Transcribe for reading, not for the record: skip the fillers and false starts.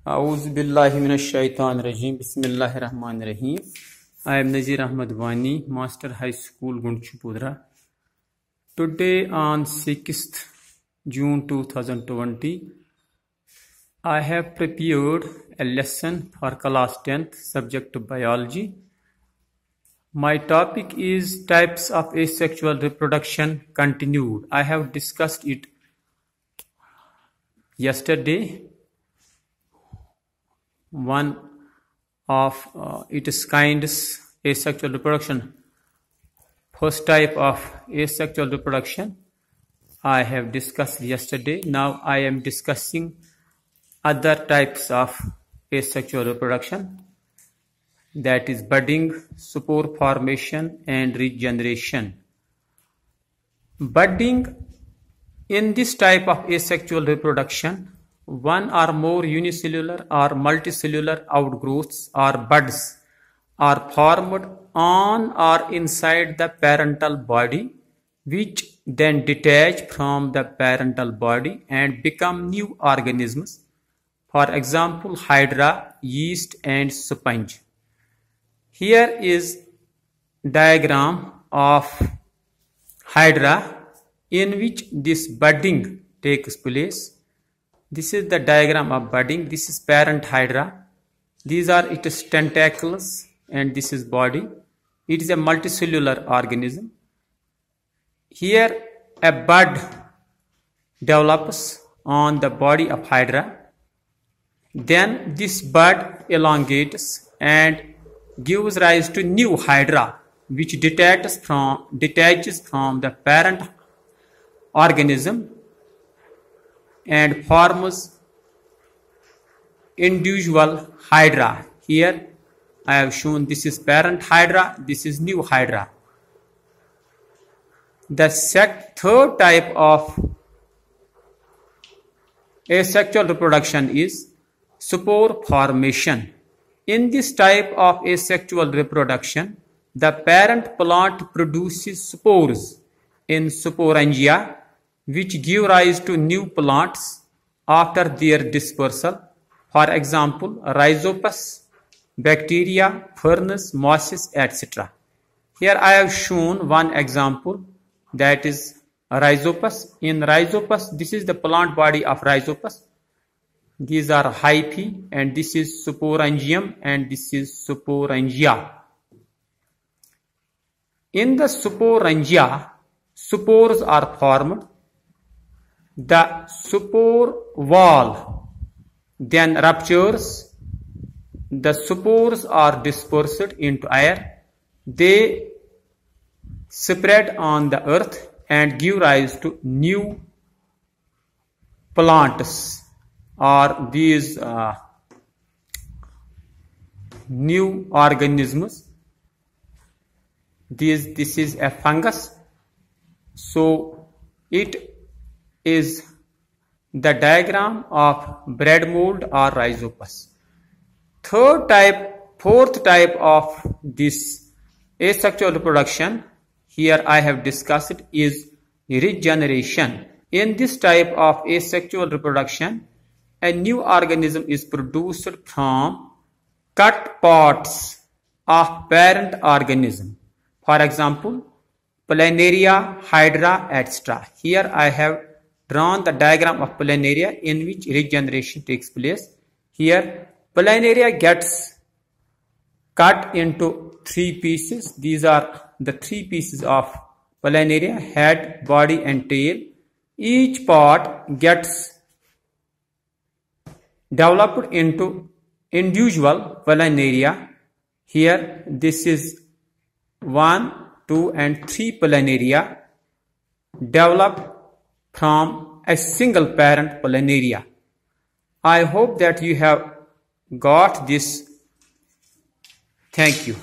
Auzubillahiminash-shaytanir-rajim. Bismillahir-rahmanir-rahim. I am Nazir Ahmad Wani, Master High School, Gundchupudra. Today on 6th June 2020, I have prepared a lesson for class 10th, subject biology. My topic is types of asexual reproduction continued. I have discussed it yesterday. One of its kinds, asexual reproduction. First type of asexual reproduction I have discussed yesterday. Now I am discussing other types of asexual reproduction, that is budding, spore formation and regeneration. Budding, in this type of asexual reproduction, one or more unicellular or multicellular outgrowths or buds are formed on or inside the parental body, which then detach from the parental body and become new organisms. For example, hydra, yeast and sponge. Here is diagram of hydra in which this budding takes place. This is the diagram of budding. This is parent hydra. These are its tentacles and this is body. It is a multicellular organism. Here a bud develops on the body of hydra. Then this bud elongates and gives rise to new hydra, which detaches from the parent organism and forms individual hydra. Here I have shown this is parent hydra, this is new hydra. The third type of asexual reproduction is spore formation. In this type of asexual reproduction, the parent plant produces spores in sporangia, which give rise to new plants after their dispersal. For example, rhizopus, bacteria, ferns, mosses, etc. Here I have shown one example, that is rhizopus. In rhizopus, this is the plant body of rhizopus. These are hyphae and this is sporangium and this is sporangia. In the sporangia, spores are formed. The spore wall then ruptures. The spores are dispersed into air. They spread on the earth and give rise to new plants or these new organisms. This is a fungus. So it is the diagram of bread mold or rhizopus. Fourth type of this asexual reproduction, here I have discussed, is regeneration. In this type of asexual reproduction, a new organism is produced from cut parts of parent organism. For example, planaria, hydra, etc. Here I have drawn the diagram of planaria in which regeneration takes place. Here planaria gets cut into three pieces. These are the three pieces of planaria: head, body and tail. Each part gets developed into individual planaria. Here this is 1, 2 and 3 planaria developed from a single parent planaria. I hope that you have got this. Thank you.